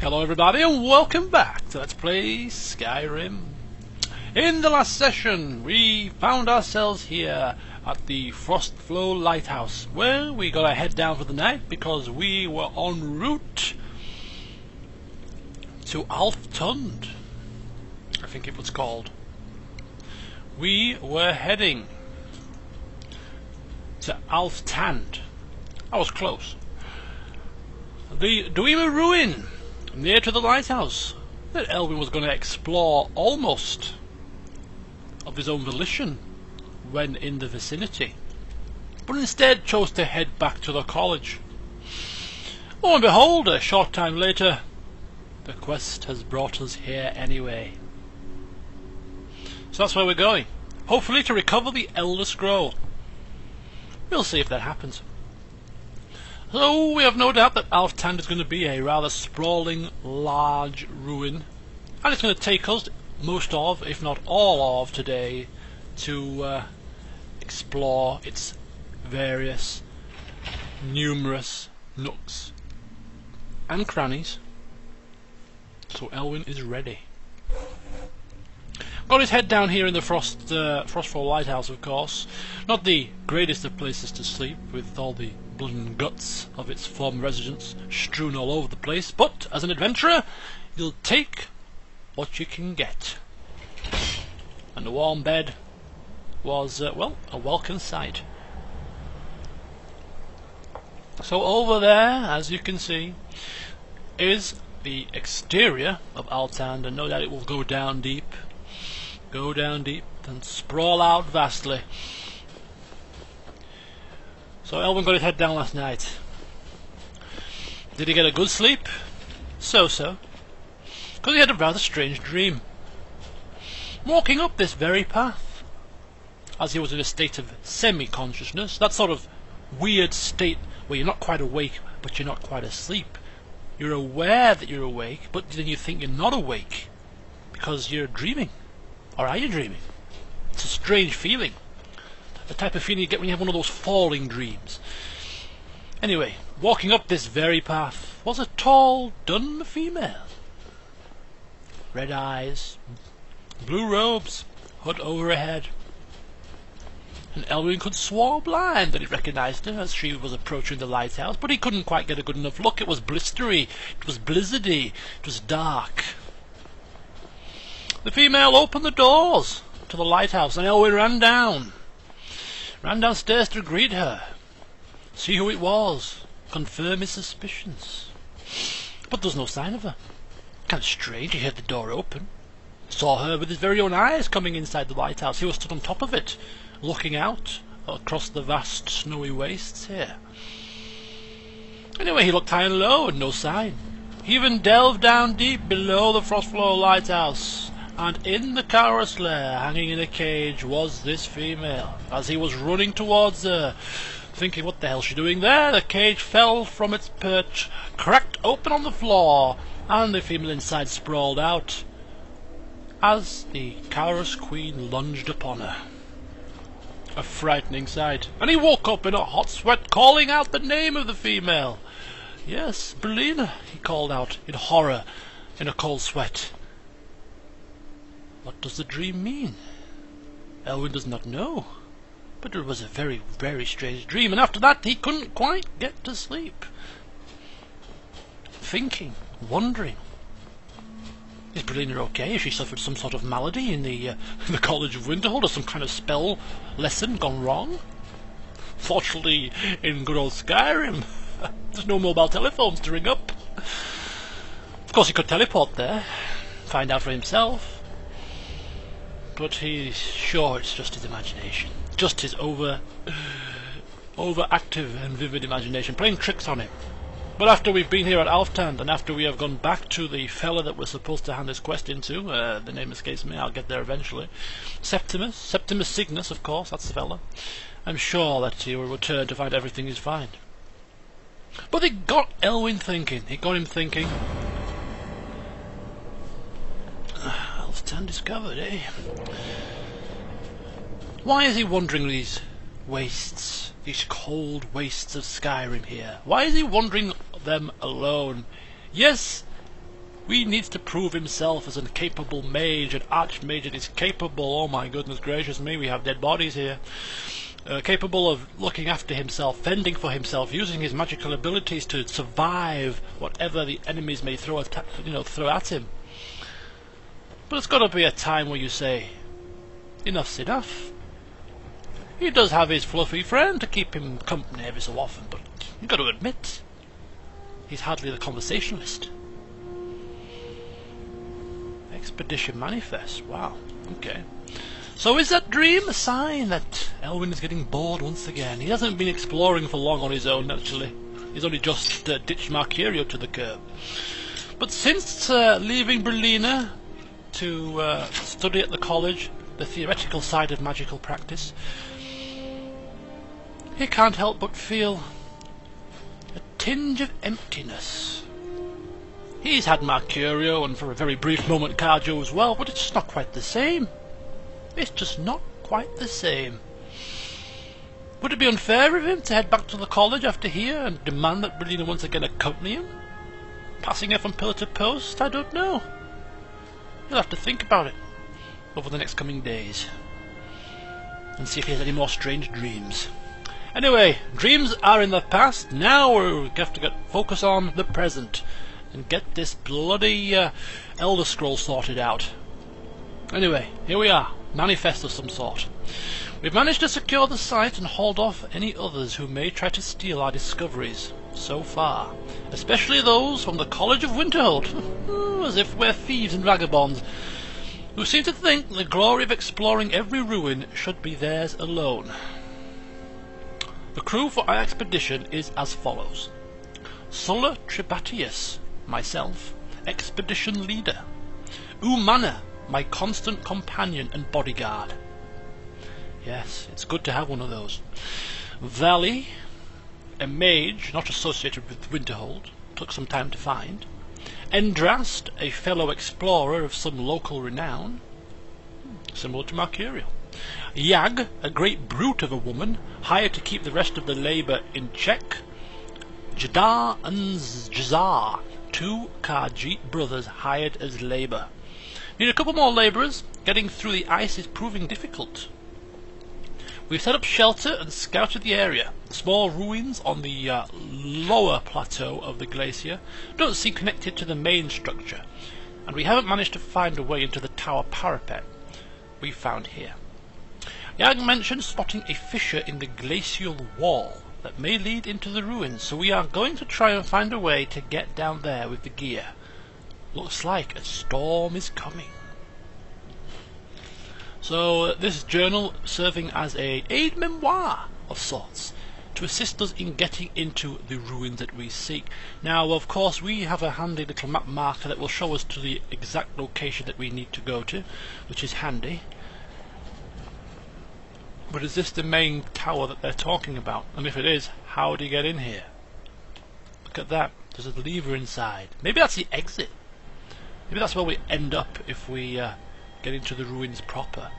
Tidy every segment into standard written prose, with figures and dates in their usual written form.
Hello everybody and welcome back to Let's Play Skyrim. In the last session we found ourselves here at the Frostflow Lighthouse, where we got our head down for the night because we were en route to Alftund, I think it was called. We were heading to Alftand. I was close. The Dwemer ruin near to the lighthouse that Elwyn was going to explore almost of his own volition when in the vicinity, but instead chose to head back to the college. Lo and behold, a short time later, the quest has brought us here anyway. So that's where we're going, hopefully to recover the Elder Scroll. We'll see if that happens. So we have no doubt that Alftand is going to be a rather sprawling, large ruin, and it's going to take us most of, if not all of, today to explore its various, numerous nooks and crannies. So Elwyn is ready. Got his head down here in the Frostfall Lighthouse, of course. Not the greatest of places to sleep, with all the blood and guts of its former residents strewn all over the place, but as an adventurer you'll take what you can get. And the warm bed was, well, a welcome sight. So over there, as you can see, is the exterior of Alftand, and no doubt it will go down deep and sprawl out vastly. So Elwyn got his head down last night. Did he get a good sleep? So-so. Because he had a rather strange dream. Walking up this very path, as he was in a state of semi-consciousness, that sort of weird state where you're not quite awake, but you're not quite asleep. You're aware that you're awake, but then you think you're not awake, because you're dreaming. Or are you dreaming? It's a strange feeling. The type of feeling you get when you have one of those falling dreams. Anyway, walking up this very path was a tall, dun female. Red eyes, blue robes, hood over her head. And Elwyn could swear blind that he recognised her as she was approaching the lighthouse, but he couldn't quite get a good enough look. It was blistery, it was blizzardy, it was dark. The female opened the doors to the lighthouse, and Elwyn ran downstairs to greet her, see who it was, confirm his suspicions. But there was no sign of her. Kind of strange, he heard the door open, saw her with his very own eyes coming inside the lighthouse. He was stood on top of it, looking out across the vast snowy wastes here. Anyway, he looked high and low, and no sign. He even delved down deep below the Frostflow Lighthouse, and in the Cowra's lair, hanging in a cage, was this female. As he was running towards her, thinking, what the hell's she doing there? The cage fell from its perch, cracked open on the floor, and the female inside sprawled out, as the Cowra's queen lunged upon her. A frightening sight, and he woke up in a hot sweat, calling out the name of the female. Yes, Berlina, he called out in horror, in a cold sweat. What does the dream mean? Elwyn does not know, but it was a very, very strange dream, and after that he couldn't quite get to sleep. Thinking, wondering, is Berlina okay? Has she suffered some sort of malady in the College of Winterhold, or some kind of spell lesson gone wrong? Fortunately, in good old Skyrim, there's no mobile telephones to ring up. Of course he could teleport there, find out for himself. But he's sure it's just his imagination. Just his overactive and vivid imagination playing tricks on him. But after we've been here at Alftand, and after we have gone back to the fella that we're supposed to hand this quest into, the name escapes me, I'll get there eventually, Septimus Cygnus, of course, that's the fella, I'm sure that he will return to find everything is fine. But it got Elwyn thinking, Alftand discovered, eh? Why is he wandering these wastes, these cold wastes of Skyrim here? Why is he wandering them alone? Yes, He needs to prove himself as a capable mage, an archmage that is capable, oh my goodness gracious me, we have dead bodies here, capable of looking after himself, fending for himself, using his magical abilities to survive whatever the enemies may throw at him. But it's got to be a time where you say, enough's enough. He does have his fluffy friend to keep him company every so often, but you've got to admit, he's hardly the conversationalist. Expedition manifest, wow, okay. So is that dream a sign that Elwyn is getting bored once again? He hasn't been exploring for long on his own, actually. He's only just ditched Mercurio to the curb. But since leaving Berlina to study at the college, the theoretical side of magical practice, he can't help but feel a tinge of emptiness. He's had Mercurio, and for a very brief moment Cardio as well, but it's just not quite the same. It's just not quite the same. Would it be unfair of him to head back to the college after here and demand that Berlina once again accompany him? Passing her from pillar to post? I don't know. He'll have to think about it over the next coming days and see if he has any more strange dreams. Anyway, dreams are in the past. Now we have to focus on the present and get this bloody Elder Scroll sorted out. Anyway, here we are. Manifest of some sort. We've managed to secure the site and hold off any others who may try to steal our discoveries so far, especially those from the College of Winterhold, as if we're thieves and vagabonds, who seem to think the glory of exploring every ruin should be theirs alone. The crew for our expedition is as follows: Sulla Tribatius, myself, expedition leader; Umana, my constant companion and bodyguard. Yes, it's good to have one of those. Valley, a mage not associated with Winterhold, took some time to find. Endrast, a fellow explorer of some local renown, similar to Mercurial. Yag, a great brute of a woman, hired to keep the rest of the labour in check. Jadar and Jazar, two Khajiit brothers hired as labour. Need a couple more labourers. Getting through the ice is proving difficult. We've set up shelter and scouted the area. Small ruins on the lower plateau of the glacier don't seem connected to the main structure, and we haven't managed to find a way into the tower parapet we found here. Yang mentioned spotting a fissure in the glacial wall that may lead into the ruins, so we are going to try and find a way to get down there with the gear. Looks like a storm is coming. So this journal serving as an aide-memoire of sorts to assist us in getting into the ruins that we seek. Now, of course, we have a handy little map marker that will show us to the exact location that we need to go to, which is handy. But is this the main tower that they're talking about? And if it is, how do you get in here? Look at that. There's a lever inside. Maybe that's the exit. Maybe that's where we end up if we get into the ruins proper.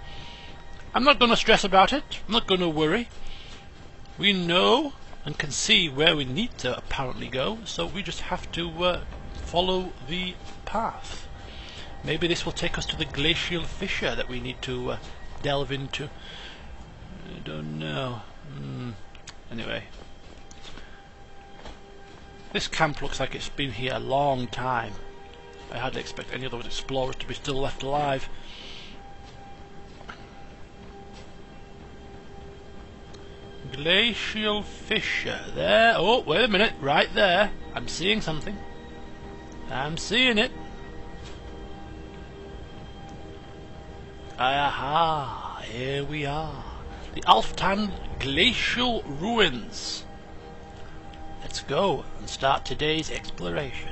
I'm not going to stress about it. I'm not going to worry. We know and can see where we need to apparently go, so we just have to follow the path. Maybe this will take us to the glacial fissure that we need to delve into. I don't know. Anyway, this camp looks like it's been here a long time. I hardly expect any of those explorers to be still left alive. Glacial fissure. There. Oh, wait a minute. Right there. I'm seeing something. I'm seeing it. Aha. Here we are. The Alftan Glacial Ruins. Let's go and start today's exploration.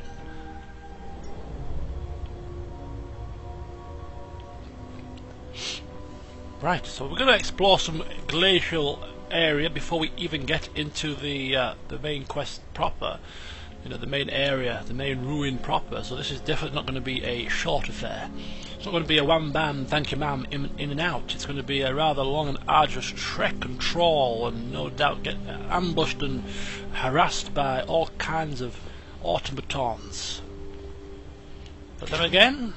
Right, so we're going to explore some glacial area before we even get into the main quest proper. You know, the main area, the main ruin proper. So this is definitely not going to be a short affair. It's not going to be a wham bam, thank you ma'am, in and out. It's going to be a rather long and arduous trek and trawl, and no doubt get ambushed and harassed by all kinds of automatons. But then again,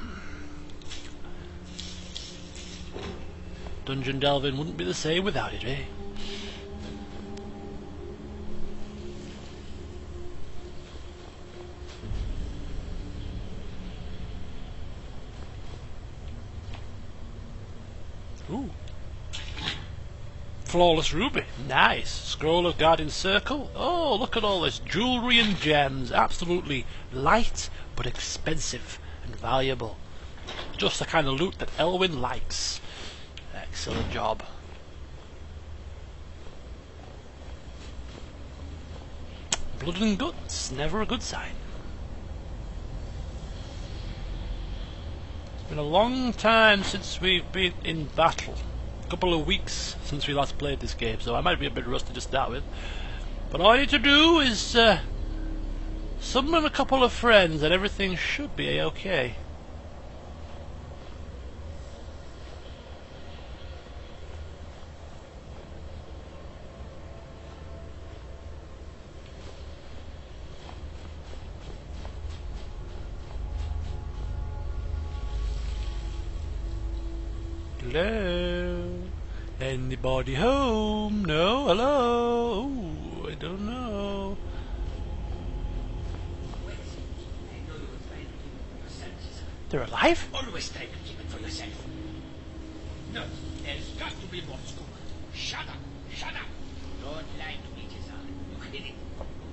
dungeon delving wouldn't be the same without it, eh? Ooh. Flawless ruby. Nice. Scroll of guardian circle. Oh, look at all this jewellery and gems. Absolutely light, but expensive and valuable. Just the kind of loot that Elwyn likes. Excellent job. Blood and guts. Never a good sign. It's been a long time since we've been in battle. A couple of weeks since we last played this game, so I might be a bit rusty to start with. But all I need to do is summon a couple of friends and everything should be okay. Hello? Anybody home? No? Hello? Ooh, I don't know. They're alive? Always try to keep it for yourself. No, there's got to be more scoop. Shut up! Shut up! Don't lie to me, Cesar. You hit it.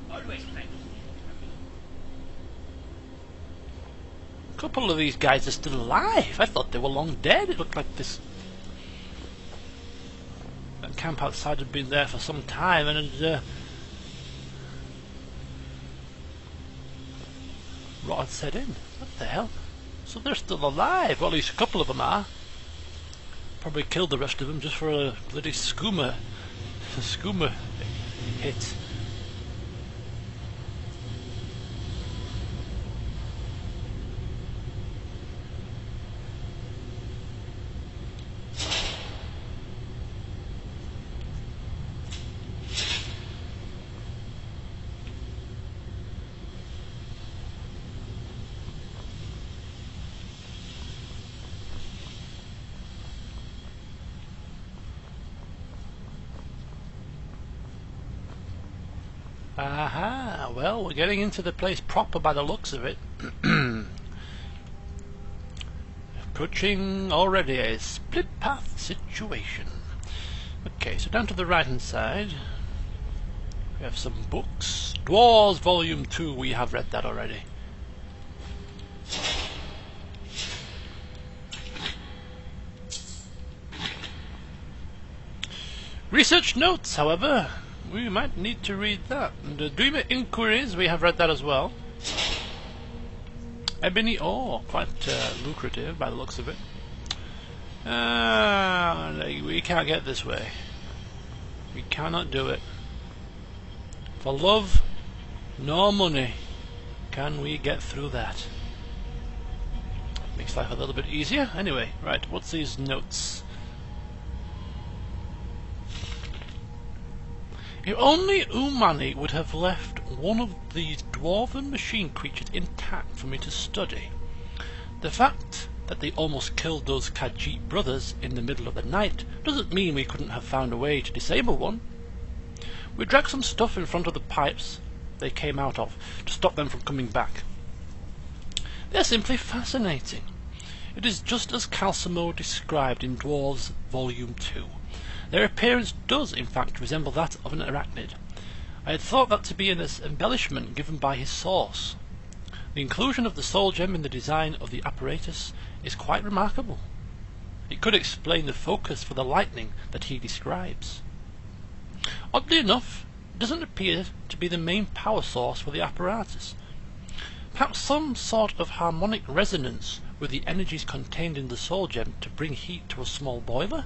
Always try to keep it from me. A couple of these guys are still alive. I thought they were long dead. It looked like this camp outside had been there for some time and had rot had set in. What the hell? So they're still alive. Well, at least a couple of them are. Probably killed the rest of them just for a bloody skooma hit. Aha, well, we're getting into the place proper by the looks of it. Approaching already a split path situation. Okay, so down to the right hand side we have some books. Dwarves Volume 2, we have read that already. Research notes, however, we might need to read that. And Dreamer Inquiries, we have read that as well. Ebony ore, quite lucrative by the looks of it. We can't get this way. We cannot do it. For love, nor money, can we get through that. Makes life a little bit easier. Anyway, right, what's these notes? If only Umani would have left one of these dwarven machine creatures intact for me to study. The fact that they almost killed those Khajiit brothers in the middle of the night doesn't mean we couldn't have found a way to disable one. We dragged some stuff in front of the pipes they came out of to stop them from coming back. They're simply fascinating. It is just as Calcimo described in Dwarves Volume 2. Their appearance does, in fact, resemble that of an arachnid. I had thought that to be an embellishment given by his source. The inclusion of the soul gem in the design of the apparatus is quite remarkable. It could explain the focus for the lightning that he describes. Oddly enough, it doesn't appear to be the main power source for the apparatus. Perhaps some sort of harmonic resonance with the energies contained in the soul gem to bring heat to a small boiler?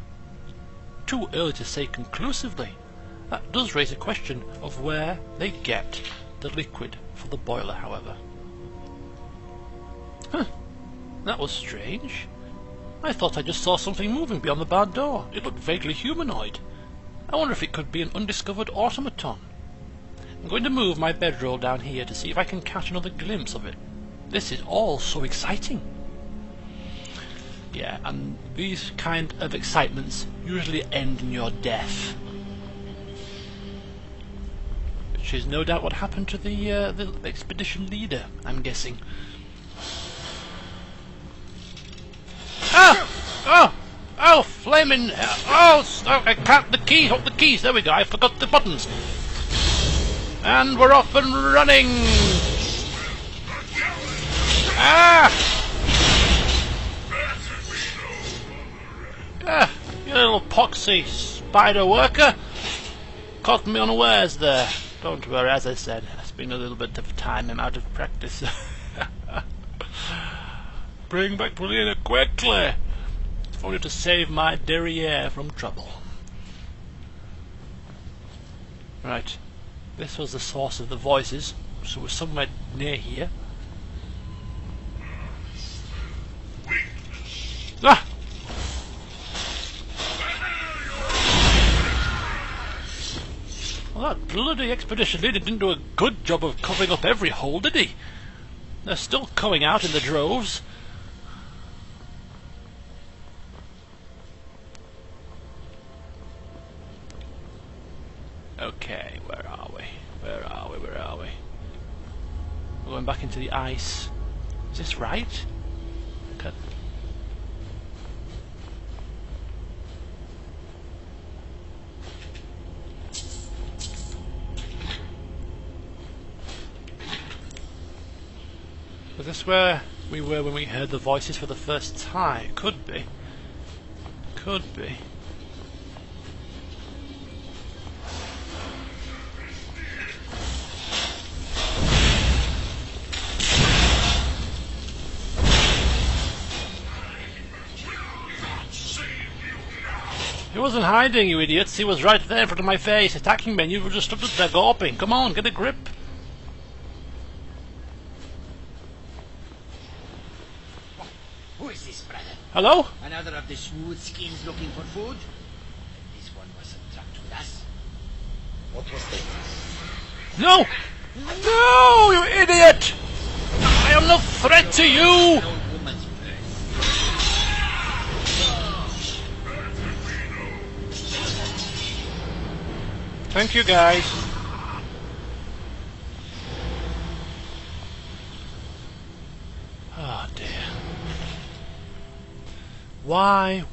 Too early to say conclusively. That does raise a question of where they get the liquid for the boiler, however. Huh, that was strange. I thought I just saw something moving beyond the barred door. It looked vaguely humanoid. I wonder if it could be an undiscovered automaton. I'm going to move my bedroll down here to see if I can catch another glimpse of it. This is all so exciting. Yeah, and these kind of excitements usually end in your death. Which is no doubt what happened to the expedition leader, I'm guessing. Ah! Oh! Oh, flaming hell! Oh, I can't. The keys. There we go. I forgot the buttons. And we're off and running. Ah! Ah, you little poxy spider worker. Caught me unawares there. Don't worry, as I said, it's been a little bit of time. I'm out of practice. Bring back Polina quickly. If only to save my derriere from trouble. Right. This was the source of the voices, so we're somewhere near here. Ah! Well, that bloody expedition leader didn't do a good job of covering up every hole, did he? They're still coming out in the droves. Okay, where are we? Where are we? We're going back into the ice. Is this right? Okay. Was this where we were when we heard the voices for the first time? Could be. Could be. He wasn't hiding, you idiots. He was right there in front of my face, attacking me, and you were just stood there gawping. Come on, get a grip. Who is this, brother? Hello? Another of the smooth skins looking for food? This one wasn't trapped with us. What was that? No! No, you idiot! I am no threat to you! An old woman's bird. Thank you, guys. Oh dear. Why?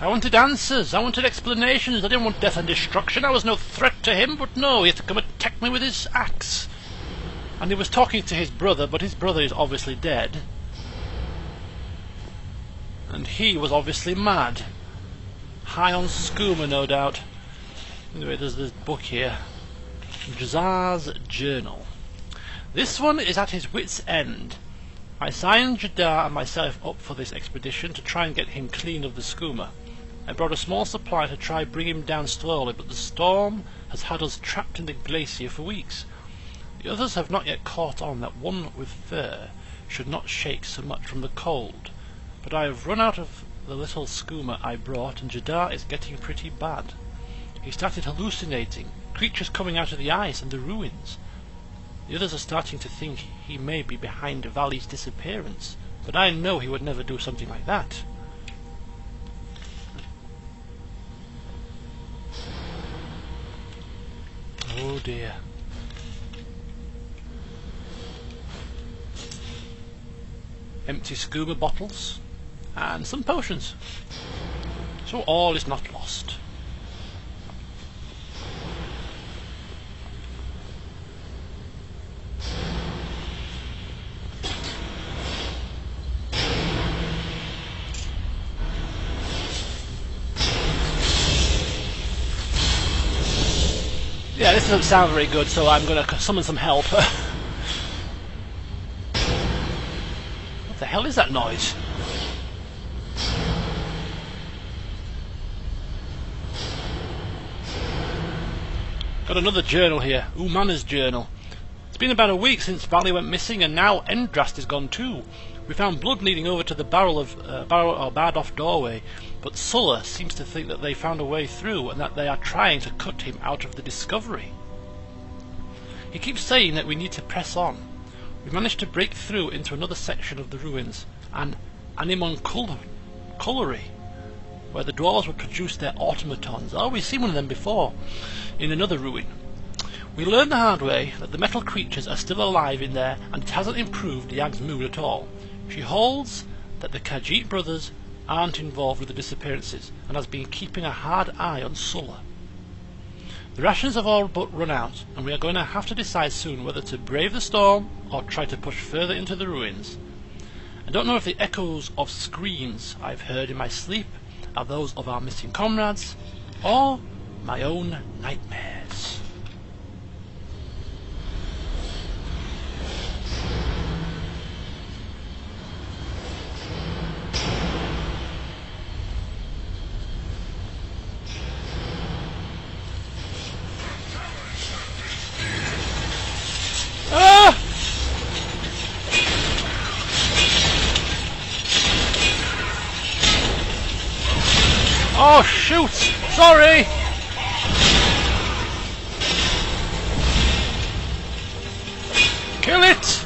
I wanted answers, I wanted explanations, I didn't want death and destruction, I was no threat to him, but no, he had to come attack me with his axe. And he was talking to his brother, but his brother is obviously dead. And he was obviously mad. High on skooma, no doubt. Anyway, there's this book here. Jazar's Journal. This one is at his wit's end. I signed Jadar and myself up for this expedition to try and get him clean of the skooma. I brought a small supply to try bring him down slowly, but the storm has had us trapped in the glacier for weeks. The others have not yet caught on that one with fur should not shake so much from the cold. But I have run out of the little skooma I brought, and Jadar is getting pretty bad. He started hallucinating, creatures coming out of the ice and the ruins. The others are starting to think he may be behind Valley's disappearance, but I know he would never do something like that. Oh dear. Empty scuba bottles and some potions. So all is not lost. Yeah, this doesn't sound very good, so I'm going to summon some help. What the hell is that noise? Got another journal here. Umana's journal. It's been about a week since Valley went missing, and now Endrast is gone too. We found blood leading over to the barrel or barred off doorway, but Sulla seems to think that they found a way through and that they are trying to cut him out of the discovery. He keeps saying that we need to press on. We managed to break through into another section of the ruins, an animunculary, where the dwarves would produce their automatons. Oh, we've seen one of them before, in another ruin. We learned the hard way that the metal creatures are still alive in there, and it hasn't improved Yag's mood at all. She holds that the Khajiit brothers aren't involved with the disappearances, and has been keeping a hard eye on Sulla. The rations have all but run out, and we are going to have to decide soon whether to brave the storm or try to push further into the ruins. I don't know if the echoes of screams I've heard in my sleep are those of our missing comrades, or my own nightmares. Ah! Oh shoot! Sorry! Kill it!